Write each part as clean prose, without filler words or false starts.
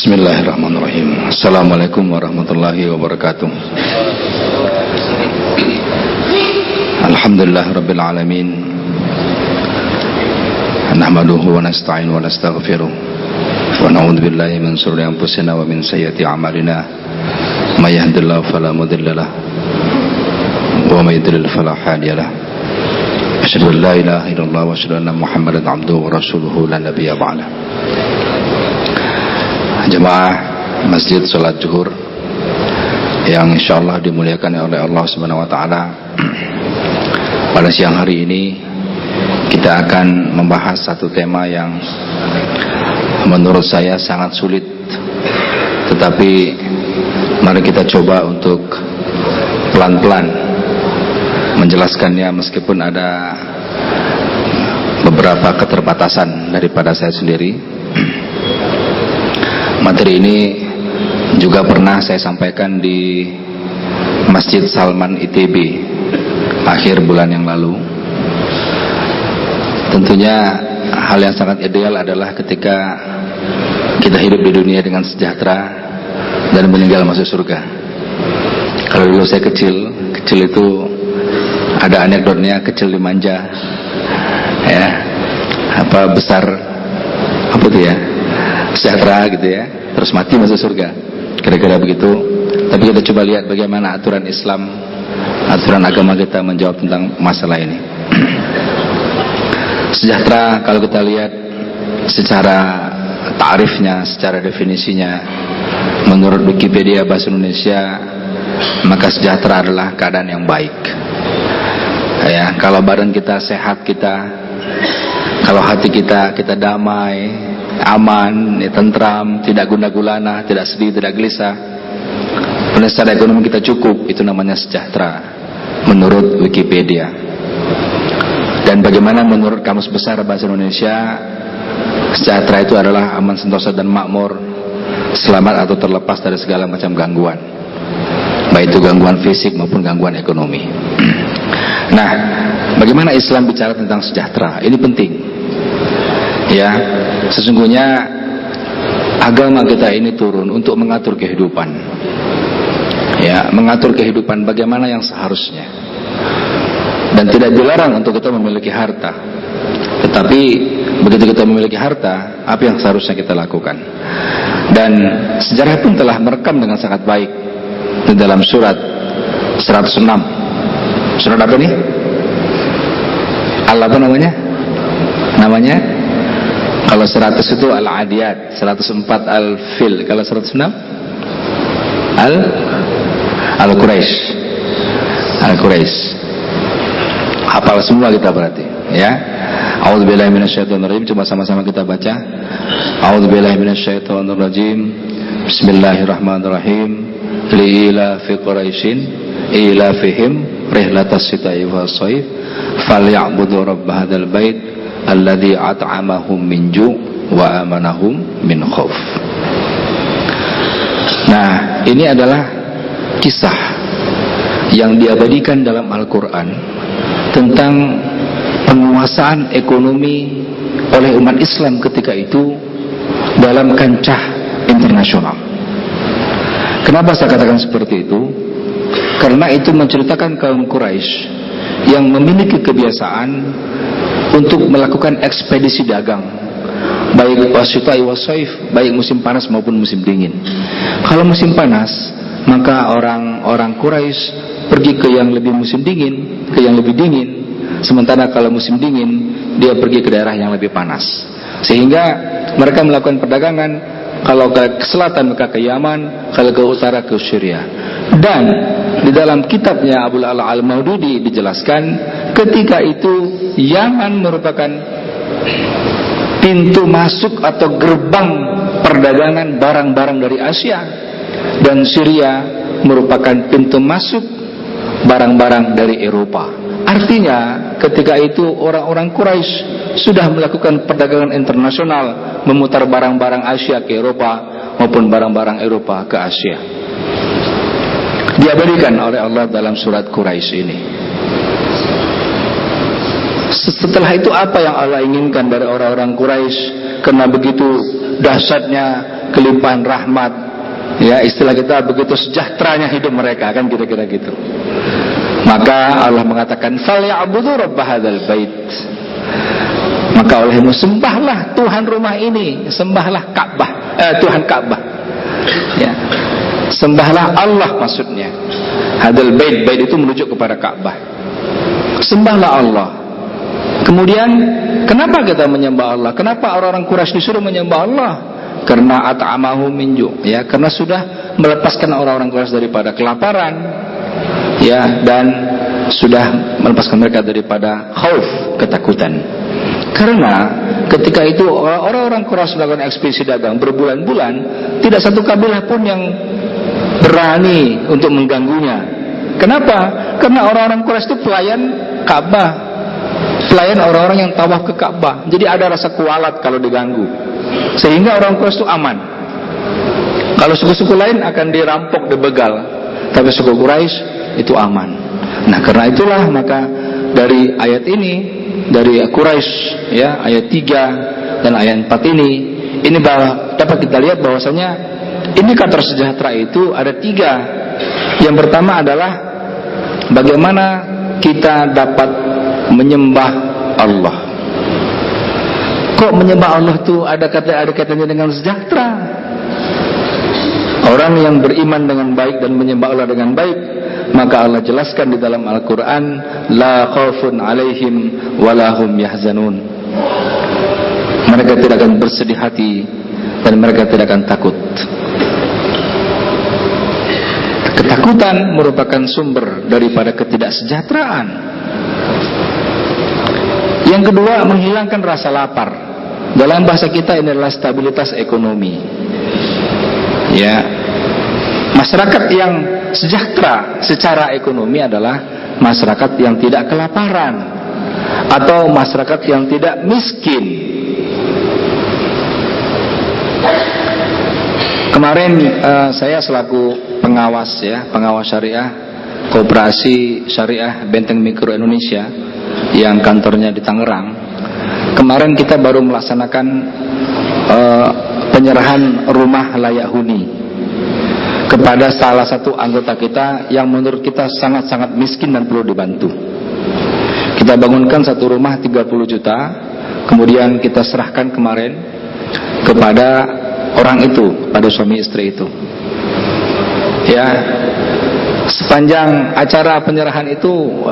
Bismillahirrahmanirrahim. Assalamualaikum warahmatullahi wabarakatuh. Alhamdulillah rabbil alamin. Nahmaduhu wa nasta'in wa nastaghfiruh. Wa na'udzu billahi min shururi anfusina wa min sayyiati a'malina. May yahdihillahu fala mudilla lahu wa may yudlil fala hadiya lahu. Asyhadu an la ilaha illallah wa asyhadu anna Muhammadan 'abduhu wa rasuluhu la nabiyya ba'da. Jemaah Masjid Salat Zuhur yang insyaallah dimuliakan oleh Allah Subhanahu wa taala. Pada siang hari ini kita akan membahas satu tema yang menurut saya sangat sulit, tetapi mari kita coba untuk pelan-pelan menjelaskannya meskipun ada beberapa keterbatasan daripada saya sendiri. Materi ini juga pernah saya sampaikan di Masjid Salman ITB akhir bulan yang lalu. Tentunya hal yang sangat ideal adalah ketika kita hidup di dunia dengan sejahtera dan meninggal masuk surga. Kalau dulu saya kecil itu ada anekdotnya, kecil dimanja, ya, besar itu ya, sejahtera gitu ya, terus mati masuk surga, kira-kira begitu. Tapi kita coba lihat bagaimana aturan Islam, aturan agama kita menjawab tentang masalah ini. Sejahtera kalau kita lihat secara ta'rifnya, secara definisinya, menurut Wikipedia Bahasa Indonesia, maka sejahtera adalah keadaan yang baik. Ya, kalau badan kita sehat, kalau hati kita damai, aman, tentram, tidak gundah gulana, tidak sedih, tidak gelisah, kemudian secara ekonomi kita cukup, itu namanya sejahtera menurut Wikipedia. Dan bagaimana menurut Kamus Besar Bahasa Indonesia, sejahtera itu adalah aman, sentosa dan makmur, selamat atau terlepas dari segala macam gangguan, baik itu gangguan fisik maupun gangguan ekonomi. Nah, bagaimana Islam bicara tentang sejahtera? Ini penting. Ya, sesungguhnya agama kita ini turun untuk mengatur kehidupan. Ya, mengatur kehidupan bagaimana yang seharusnya. Dan tidak dilarang untuk kita memiliki harta. Tetapi begitu kita memiliki harta, apa yang seharusnya kita lakukan? Dan sejarah pun telah merekam dengan sangat baik di dalam surat 106. Surat apa nih? Apa namanya? Namanya? Kalau 100 itu Al-Adiyat, 104 Al-Fil, kalau 106 Al-Quraisy. Al-Quraisy. Hafal semua kita berarti, ya. A'udzubillahi minasyaitonirrajim. Coba sama-sama kita baca. A'udzubillahi minasyaitonirrajim. Bismillahirrahmanirrahim. Liila fi Quraisyin ila fihim rihlatas sita'i was shaif falyabudu rabb hadzal bait alladzi at'amahum min ju' wa amanahum min khauf. Nah, ini adalah kisah yang diabadikan dalam Al-Quran tentang penguasaan ekonomi oleh umat Islam ketika itu dalam kancah internasional. Kenapa saya katakan seperti itu? Karena itu menceritakan kaum Quraisy yang memiliki kebiasaan untuk melakukan ekspedisi dagang, baik wasyita'i wasaif, baik musim panas maupun musim dingin. Kalau musim panas, maka orang Quraisy pergi ke yang lebih musim dingin, ke yang lebih dingin. Sementara kalau musim dingin, dia pergi ke daerah yang lebih panas. Sehingga mereka melakukan perdagangan, kalau ke selatan maka ke Yaman, kalau ke utara ke Syria. Dan di dalam kitabnya Abul Ala Al-Maududi dijelaskan ketika itu Yaman merupakan pintu masuk atau gerbang perdagangan barang-barang dari Asia, dan Syria merupakan pintu masuk barang-barang dari Eropa. Artinya ketika itu orang-orang Quraisy sudah melakukan perdagangan internasional, memutar barang-barang Asia ke Eropa maupun barang-barang Eropa ke Asia. Diabadikan oleh Allah dalam surat Quraisy ini. Setelah itu apa yang Allah inginkan dari orang-orang Quraisy? Karena begitu dahsyatnya kelimpahan rahmat. Ya, istilah kita begitu sejahteranya hidup mereka, kan kira-kira gitu. Maka Allah mengatakan, "Falyabudu rabb hadzal bait." Maka olehmu sembahlah Tuhan rumah ini, sembahlah Ka'bah, Tuhan Ka'bah. Ya. Sembahlah Allah maksudnya. Hadzal bait, bait itu merujuk kepada Ka'bah. Sembahlah Allah. Kemudian kenapa kita menyembah Allah? Kenapa orang-orang Quraisy disuruh menyembah Allah? Karena at'amahu min ju', ya, karena sudah melepaskan orang-orang Quraisy daripada kelaparan, ya, dan sudah melepaskan mereka daripada khauf, ketakutan. Karena ketika itu orang-orang Quraisy melakukan ekspedisi dagang berbulan-bulan, tidak satu kabilah pun yang berani untuk mengganggunya. Kenapa? Karena orang-orang Quraisy itu pelayan Ka'bah, pelayan orang-orang yang tawaf ke Ka'bah. Jadi ada rasa kualat kalau diganggu, sehingga orang Quraisy itu aman. Kalau suku-suku lain akan dirampok, dibegal, tapi suku Quraisy itu aman. Nah, karena itulah maka dari ayat ini, dari Quraisy, ya, ayat 3 dan ayat 4 ini dapat kita lihat bahwasanya indikator sejahtera itu ada 3. Yang pertama adalah bagaimana kita dapat menyembah Allah. Kok menyembah Allah itu ada kaitannya dengan sejahtera? Orang yang beriman dengan baik dan menyembah Allah dengan baik, maka Allah jelaskan di dalam Al-Quran, la khaufun alaihim walahum yahzanun. Mereka tidak akan bersedih hati dan mereka tidak akan takut. Ketakutan merupakan sumber daripada ketidaksejahteraan. Yang kedua, menghilangkan rasa lapar. Dalam bahasa kita ini adalah stabilitas ekonomi. Ya, masyarakat yang sejahtera secara ekonomi adalah masyarakat yang tidak kelaparan atau masyarakat yang tidak miskin. Kemarin saya selaku pengawas syariah Koperasi Syariah Benteng Mikro Indonesia yang kantornya di Tangerang. Kemarin kita baru melaksanakan penyerahan rumah layak huni kepada salah satu anggota kita yang menurut kita sangat-sangat miskin dan perlu dibantu. Kita bangunkan satu rumah 30 juta, kemudian kita serahkan kemarin kepada orang itu, pada suami istri itu. Ya, sepanjang acara penyerahan itu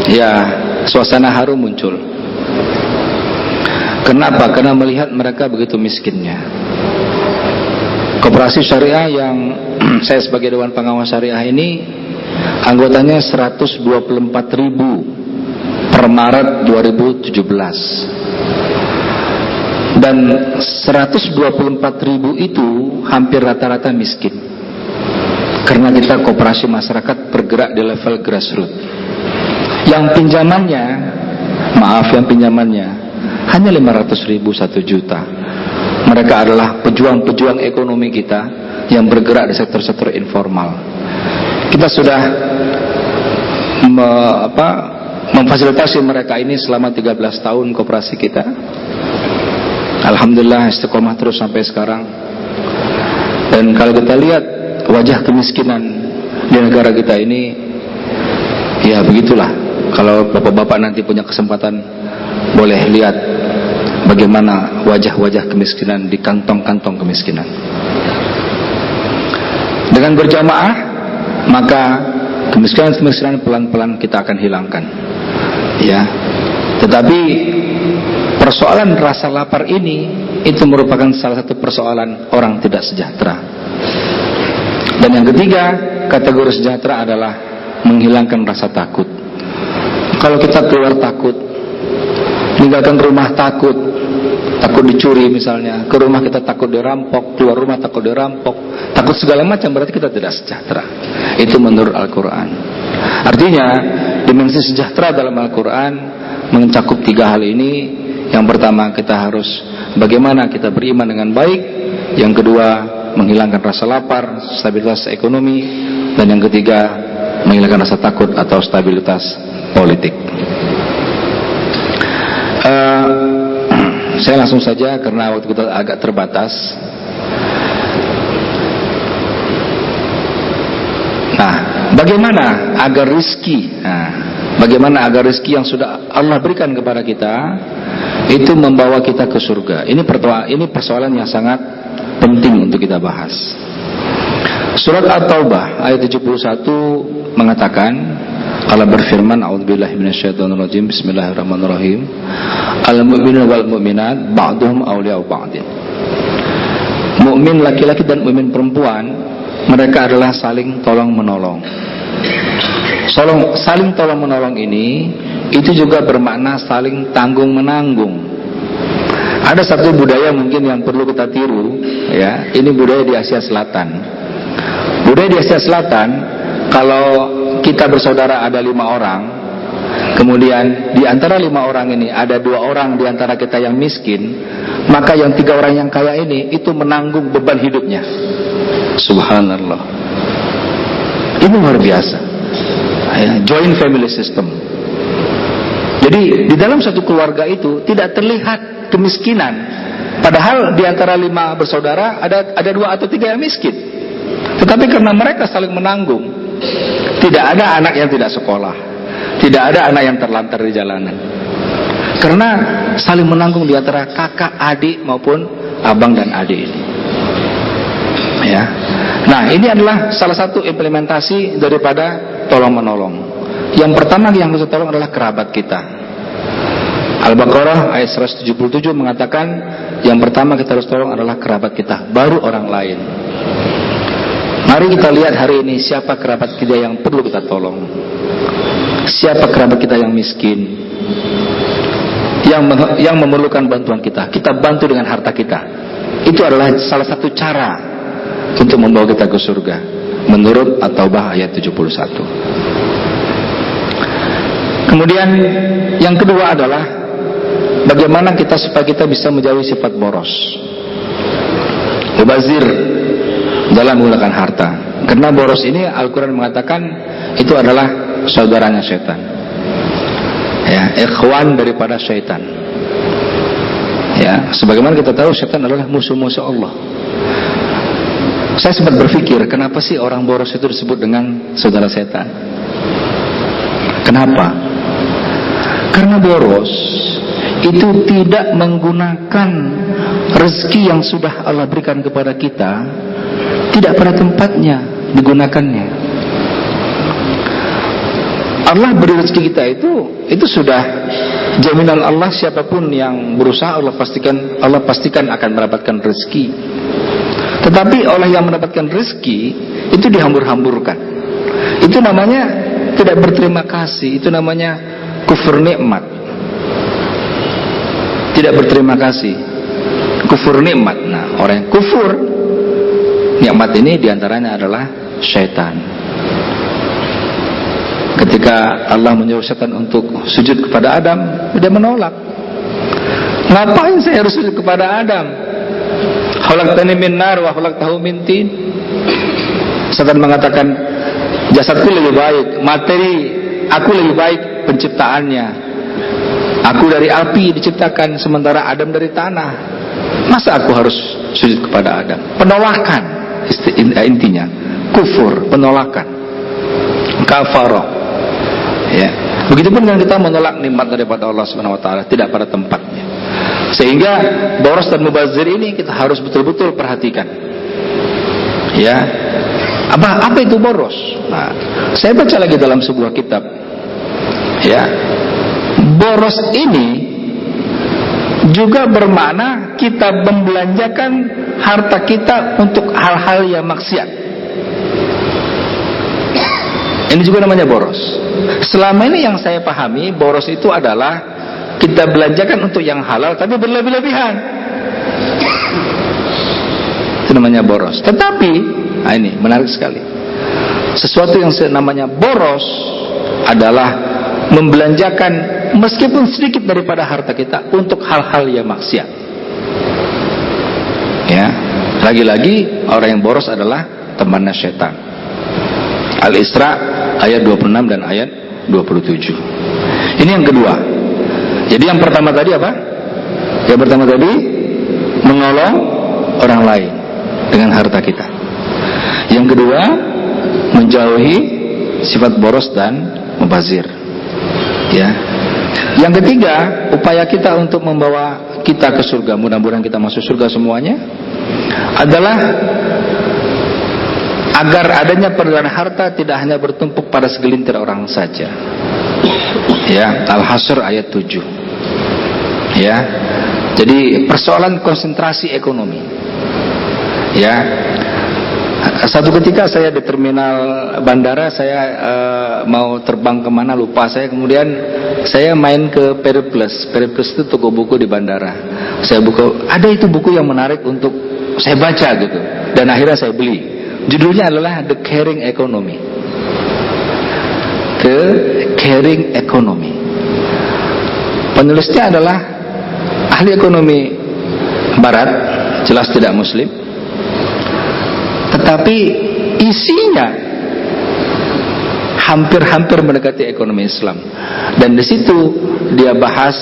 ya, suasana haru muncul. Kenapa? Karena melihat mereka begitu miskinnya. Koperasi Syariah yang saya sebagai Dewan Pengawas Syariah ini, anggotanya 124.000 per Maret 2017. Dan 124.000 itu hampir rata-rata miskin. Karena kita koperasi masyarakat bergerak di level grassroots. Yang pinjamannya hanya 500.000, 1 juta. Mereka adalah pejuang-pejuang ekonomi kita yang bergerak di sektor-sektor informal. Kita sudah memfasilitasi mereka ini selama 13 tahun koperasi kita. Alhamdulillah istiqomah terus sampai sekarang. Dan kalau kita lihat wajah kemiskinan di negara kita ini, ya begitulah. Kalau bapak-bapak nanti punya kesempatan, boleh lihat bagaimana wajah-wajah kemiskinan di kantong-kantong kemiskinan. Dengan berjamaah, maka kemiskinan-kemiskinan pelan-pelan kita akan hilangkan. Ya. Tetapi persoalan rasa lapar ini, itu merupakan salah satu persoalan orang tidak sejahtera. Dan yang ketiga, kategori sejahtera adalah menghilangkan rasa takut. Kalau kita keluar takut, meninggalkan rumah takut dicuri misalnya, ke rumah kita takut dirampok, keluar rumah takut dirampok, takut segala macam, berarti kita tidak sejahtera. Itu menurut Al-Quran. Artinya dimensi sejahtera dalam Al-Quran mencakup 3 hal ini. Yang pertama, kita harus bagaimana kita beriman dengan baik. Yang kedua, menghilangkan rasa lapar, stabilitas ekonomi. Dan yang ketiga, menghilangkan rasa takut atau stabilitas politik. saya langsung saja karena waktu kita agak terbatas. Nah, bagaimana agar rizki? Bagaimana agar rizki yang sudah Allah berikan kepada kita itu membawa kita ke surga? Ini persoalan yang sangat penting untuk kita bahas. Surat At-Taubah ayat 71 mengatakan, Allah berfirman, A'udzubillahi minasyaitonirrajim, Bismillahirrahmanirrahim. Al-mu'minuna wal mu'minat ba'duhum awliya'u ba'din. Mukmin laki-laki dan mukmin perempuan, mereka adalah saling tolong menolong. Saling tolong menolong ini itu juga bermakna saling tanggung menanggung. Ada satu budaya mungkin yang perlu kita tiru, ya. Ini budaya di Asia Selatan. Budaya di Asia Selatan, kalau kita bersaudara ada 5 orang, kemudian di antara 5 orang ini ada 2 orang di antara kita yang miskin, maka yang 3 orang yang kaya ini itu menanggung beban hidupnya. Subhanallah. Ini luar biasa, ya, joint family system. Jadi di dalam satu keluarga itu tidak terlihat kemiskinan, padahal di antara 5 bersaudara ada 2 atau 3 yang miskin. Tetapi karena mereka saling menanggung, tidak ada anak yang tidak sekolah, tidak ada anak yang terlantar di jalanan, karena saling menanggung di antara kakak, adik maupun abang dan adik ini. Ya. Nah, ini adalah salah satu implementasi daripada tolong menolong. Yang pertama yang harus tolong adalah kerabat kita. Al-Baqarah ayat 177 mengatakan yang pertama kita harus tolong adalah kerabat kita, baru orang lain. Mari kita lihat hari ini siapa kerabat kita yang perlu kita tolong. Siapa kerabat kita yang miskin, yang memerlukan bantuan kita. Kita bantu dengan harta kita. Itu adalah salah satu cara untuk membawa kita ke surga, menurut At-Taubah ayat 71. Kemudian yang kedua adalah bagaimana kita supaya kita bisa menjauhi sifat boros, mubazir dalam menggunakan harta. Karena boros ini Al-Quran mengatakan itu adalah saudaranya setan, ya, ikhwan daripada syaitan. Ya, sebagaimana kita tahu setan adalah musuh-musuh Allah. Saya sempat berpikir, kenapa sih orang boros itu disebut dengan saudara setan? Kenapa? Karena boros itu tidak menggunakan rezeki yang sudah Allah berikan kepada kita, tidak pada tempatnya digunakannya. Allah beri rezeki kita itu sudah jaminan Allah. Siapapun yang berusaha Allah pastikan akan mendapatkan rezeki. Tetapi oleh yang mendapatkan rezeki itu dihambur-hamburkan. Itu namanya tidak berterima kasih. Itu namanya kufur nikmat. Tidak berterima kasih, kufur nikmat. Nah, orang yang kufur nikmat ini diantaranya adalah syaitan. Ketika Allah menyuruh syaitan untuk sujud kepada Adam, dia menolak. Ngapain saya harus sujud kepada Adam? Khalaqtani min nar wa khalaqtahu min tin. Syaitan mengatakan, jasadku lebih baik, materi aku lebih baik penciptaannya. Aku dari api diciptakan, sementara Adam dari tanah. Masa aku harus sujud kepada Adam? Penolakan intinya, kufur, penolakan, kafarah. Ya, begitupun dengan kita menolak nikmat daripada Allah Subhanahu Wa Taala tidak pada tempatnya. Sehingga boros dan mubazir ini kita harus betul-betul perhatikan. Ya, apa itu boros? Nah, saya baca lagi dalam sebuah kitab. Ya, boros ini juga bermakna kita membelanjakan harta kita untuk hal-hal yang maksiat. Ini juga namanya boros. Selama ini yang saya pahami, boros itu adalah kita belanjakan untuk yang halal tapi berlebih-lebihan. Itu namanya boros. Tetapi, nah ini menarik sekali. Sesuatu yang namanya boros adalah membelanjakan meskipun sedikit daripada harta kita untuk hal-hal yang maksiat. Ya, lagi-lagi orang yang boros adalah temannya setan. Al-Isra ayat 26 dan ayat 27. Ini yang kedua. Jadi yang pertama tadi apa? Yang pertama tadi, menolong orang lain dengan harta kita. Yang kedua, menjauhi sifat boros dan mubazir. Ya. Yang ketiga, upaya kita untuk membawa kita ke surga, mudah-mudahan kita masuk surga semuanya, adalah agar adanya peredaran harta tidak hanya bertumpuk pada segelintir orang saja. Ya, Al-Hasyr ayat 7. Ya. Jadi persoalan konsentrasi ekonomi. Ya. Satu ketika saya di terminal bandara, saya mau terbang kemana lupa saya, kemudian saya main ke Periplus. Periplus itu toko buku di bandara. Saya buka, ada itu buku yang menarik untuk saya baca gitu, dan akhirnya saya beli. Judulnya adalah The Caring Economy. The Caring Economy. Penulisnya adalah ahli ekonomi barat, jelas tidak muslim, tetapi isinya hampir-hampir mendekati ekonomi Islam. Dan di situ dia bahas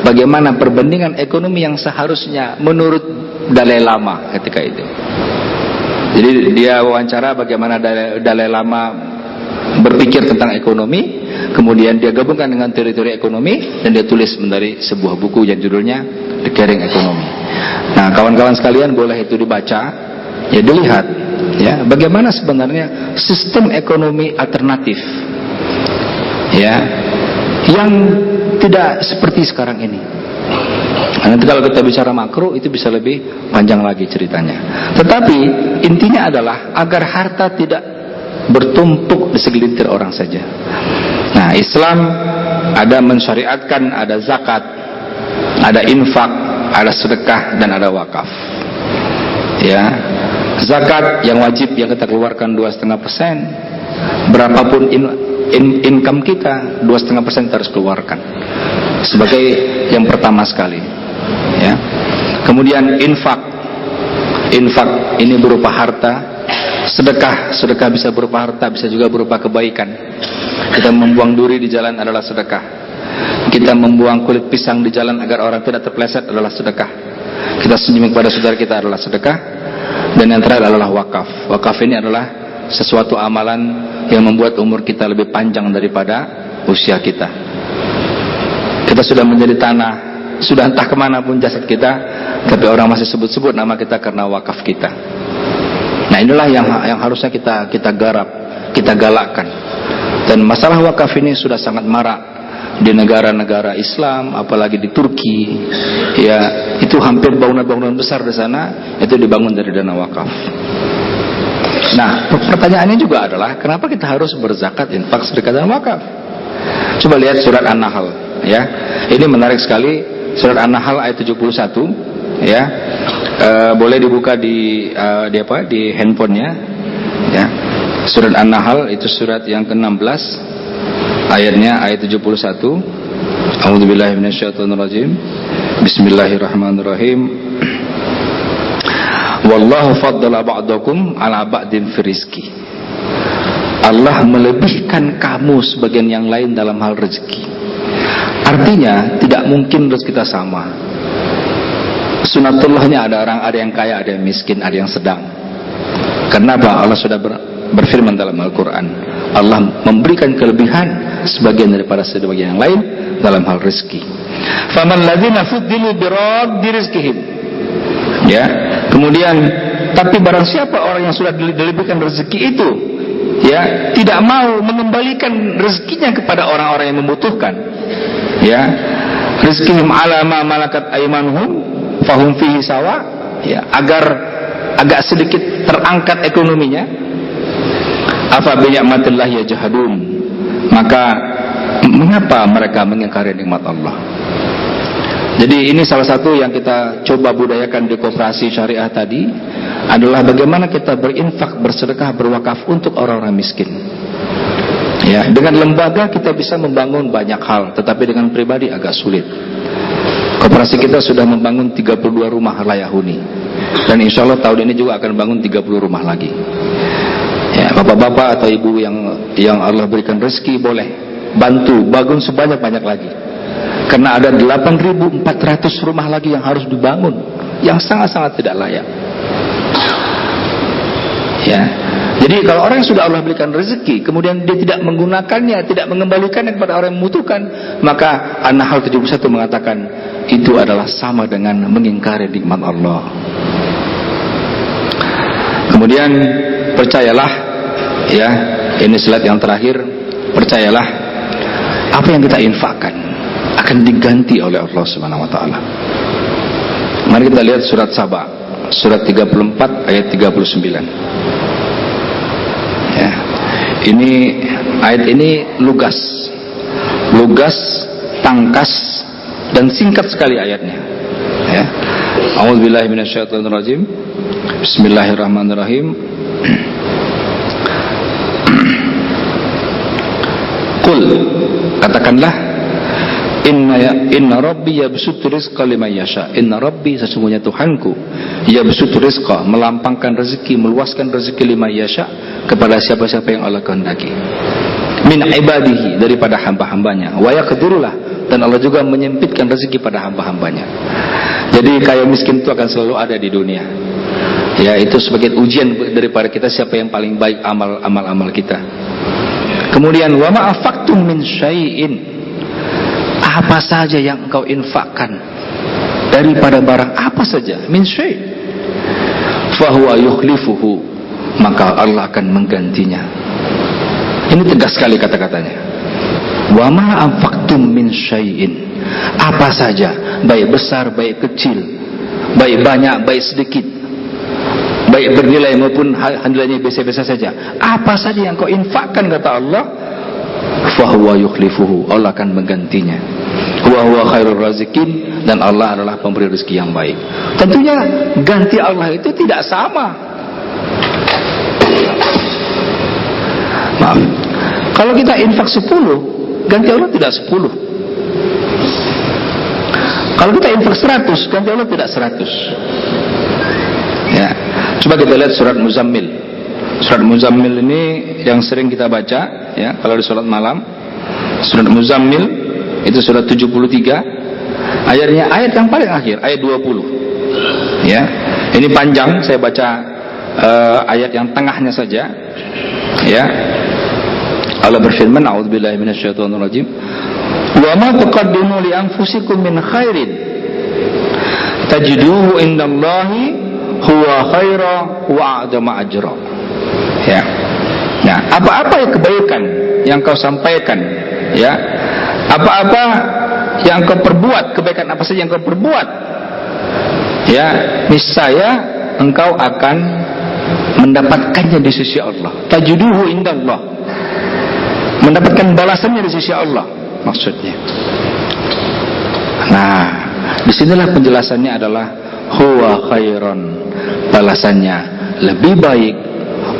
bagaimana perbandingan ekonomi yang seharusnya menurut Dalai Lama ketika itu. Jadi dia wawancara bagaimana Dalai Lama berpikir tentang ekonomi, kemudian dia gabungkan dengan teori-teori ekonomi, dan dia tulis dari sebuah buku yang judulnya The Caring Economy. Nah, kawan-kawan sekalian, boleh itu dibaca, ya dilihat, ya bagaimana sebenarnya sistem ekonomi alternatif, ya, yang tidak seperti sekarang ini. Nanti kalau kita bicara makro itu bisa lebih panjang lagi ceritanya. Tetapi intinya adalah agar harta tidak bertumpuk di segelintir orang saja. Nah, Islam ada mensyariatkan, ada zakat, ada infak, ada sedekah, dan ada wakaf. Ya, zakat yang wajib yang kita keluarkan 2,5%. Berapapun income kita, 2,5% harus keluarkan sebagai yang pertama sekali. Ya. Kemudian infak ini berupa harta. Sedekah bisa berupa harta, bisa juga berupa kebaikan. Kita membuang duri di jalan adalah sedekah. Kita membuang kulit pisang di jalan agar orang tidak terpeleset adalah sedekah. Kita senyum kepada saudara kita adalah sedekah. Dan yang terakhir adalah wakaf. Wakaf ini adalah sesuatu amalan yang membuat umur kita lebih panjang daripada usia kita. Kita sudah menjadi tanah, sudah entah kemana pun jasad kita, tapi orang masih sebut-sebut nama kita karena wakaf kita. Nah, inilah yang harusnya kita garap, kita galakkan. Dan masalah wakaf ini sudah sangat marak di negara-negara Islam, apalagi di Turki. Ya, itu hampir bangunan-bangunan besar di sana itu dibangun dari dana wakaf. Nah, pertanyaannya juga adalah kenapa kita harus berzakat, infak, sedekah, dan wakaf? Coba lihat surat An-Nahl, ya. Ini menarik sekali, surat An-Nahl ayat 71, ya. Boleh dibuka di handphonenya, ya. Surat An-Nahl itu surat yang ke-16, ayatnya ayat 71. A'udzubillahi minasyaitonirrajim. Bismillahirrahmanirrahim. Wallahu faddala ba'dakum ala ba'din fi rizqi. Allah melebihkan kamu sebagian yang lain dalam hal rezeki. Artinya tidak mungkin rezeki kita sama. Sunatullahnya ada yang kaya, ada yang miskin, ada yang sedang. Kenapa? Allah sudah berfirman dalam Al-Quran, Allah memberikan kelebihan sebagian daripada sebagian yang lain dalam hal rezeki. Faman ladzina fuddilu biraddi rizqihim. Ya, kemudian tapi barang siapa orang yang sudah dilebihkan rezeki itu, ya, tidak mau mengembalikan rezekinya kepada orang-orang yang membutuhkan, ya, rizqihim ala ma malakat aymanuhum fahum fihi sawa, ya, agar agak sedikit terangkat ekonominya. Afa bi ni'matillah yajhadun, maka mengapa mereka mengingkari nikmat Allah? Jadi ini salah satu yang kita coba budayakan di koperasi syariah tadi adalah bagaimana kita berinfak, bersedekah, berwakaf untuk orang-orang miskin. Ya, dengan lembaga kita bisa membangun banyak hal, tetapi dengan pribadi agak sulit. Koperasi kita sudah membangun 32 rumah layak huni, dan insya Allah tahun ini juga akan bangun 30 rumah lagi. Ya, bapak-bapak atau ibu yang Allah berikan rezeki boleh bantu bangun sebanyak-banyak lagi. Karena ada 8.400 rumah lagi yang harus dibangun, yang sangat-sangat tidak layak. Ya. Jadi kalau orang yang sudah Allah berikan rezeki, kemudian dia tidak menggunakannya, tidak mengembalikannya kepada orang yang membutuhkan, maka An-Nahl 71 mengatakan itu adalah sama dengan mengingkari nikmat Allah. Kemudian percayalah, ya, ini slide yang terakhir, percayalah apa yang kita infakkan akan diganti oleh Allah Subhanahu wa taala. Mari kita lihat surat Saba, surat 34 ayat 39. Ya. Ini ayat ini lugas, tangkas dan singkat sekali ayatnya. Ya. A'udzubillahi minasyaitonirrajim. Bismillahirrahmanirrahim. Qul, katakanlah, Inna Rabbi yabsutu rizqa liman yasha. Inna Rabbi, sesungguhnya Tuhanku, yabsutu rizqa, melampangkan rezeki, meluaskan rezeki liman yasha, kepada siapa-siapa yang Allah kehendaki. Min ibadihi, daripada hamba-hambanya. Wa yaqdirulah, dan Allah juga menyempitkan rezeki pada hamba-hambanya. Jadi kaya miskin itu akan selalu ada di dunia. Ya, itu sebagai ujian daripada kita, siapa yang paling baik amal-amal kita. Kemudian wa ma afaqtum min syai'in, apa saja yang engkau infakkan daripada barang apa saja, min syai', fahuwa yukhlifuhu, maka Allah akan menggantinya. Ini tegas sekali kata-katanya. Wa ma anfaqtum min syai'in, apa saja, baik besar baik kecil, baik banyak baik sedikit, baik bernilai maupun nilainya biasa-biasa saja, apa saja yang kau infakkan, kata Allah, fahuwa yukhlifuhu, Allah akan menggantinya. Wa huwa khairur razikin, dan Allah adalah pemberi rezeki yang baik. Tentunya ganti Allah itu tidak sama. Maaf, kalau kita infak 10, ganti Allah tidak 10. Kalau kita infak 100, ganti Allah tidak 100. Ya, coba kita lihat surat Muzammil. Surat Muzammil ini yang sering kita baca, ya, kalau di salat malam. Surat Muzammil itu surat 73, ayatnya ayat yang paling akhir, ayat 20. Ya, ini panjang, saya baca ayat yang tengahnya saja. Ya, Allah berfirman, a'udzubillahi minasyaitonirrajim, wa ma tuqaddimu li anfusikum min khairin tajiduhu indallahi huwa khaira wa a'dama ajra. Ya. Nah, apa-apa yang kebaikan yang kau sampaikan, ya, apa-apa yang kau perbuat, kebaikan apa saja yang kau perbuat, ya, niscaya engkau akan mendapatkannya di sisi Allah. Tajiduhu indallah, mendapatkan balasannya di sisi Allah, maksudnya. Nah, disinilah penjelasannya adalah huwa khairon, balasannya lebih baik,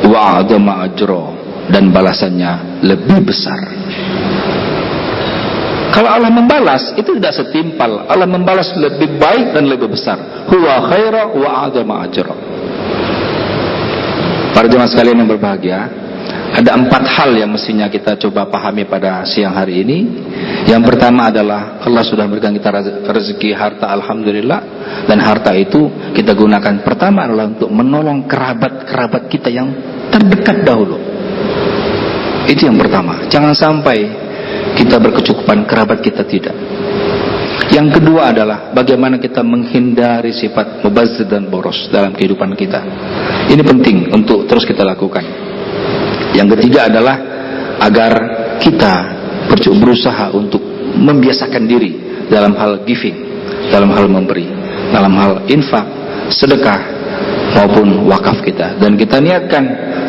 wa a'dama ajra, dan balasannya lebih besar. Kalau Allah membalas, itu tidak setimpal. Allah membalas lebih baik dan lebih besar. Huwa khaira wa a'dama ajra. Para jemaah sekalian yang berbahagia, ada 4 hal yang mestinya kita coba pahami pada siang hari ini. Yang pertama adalah Allah sudah memberikan kita rezeki harta, alhamdulillah, dan harta itu kita gunakan pertama adalah untuk menolong kerabat-kerabat kita yang terdekat dahulu. Itu yang pertama. Jangan sampai kita berkecukupan, kerabat kita tidak. Yang kedua adalah bagaimana kita menghindari sifat mubazir dan boros dalam kehidupan kita. Ini penting untuk terus kita lakukan. Yang ketiga adalah agar kita berusaha untuk membiasakan diri dalam hal giving, dalam hal memberi, dalam hal infak, sedekah maupun wakaf kita. Dan kita niatkan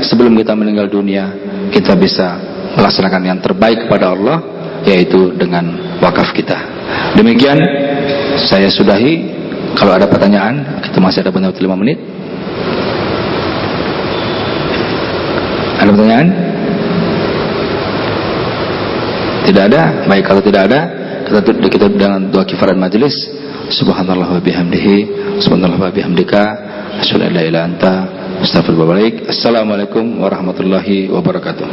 sebelum kita meninggal dunia, kita bisa melaksanakan yang terbaik kepada Allah, yaitu dengan wakaf kita. Demikian saya sudahi. Kalau ada pertanyaan, kita masih ada waktu 5 menit. Ada pertanyaan? Tidak ada? Baik, kalau tidak ada, kita dengan doa kifarat majelis. Subhanallah wa bihamdihi, subhanallah wa bihamdika, asyhadu an la ilaha illa anta, astaghfiruka. Assalamualaikum warahmatullahi wabarakatuh.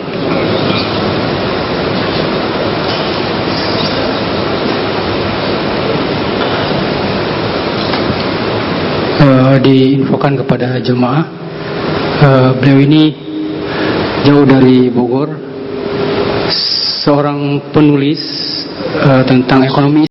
diinfokan kepada jemaah. Beliau ini jauh dari Bogor, seorang penulis tentang ekonomi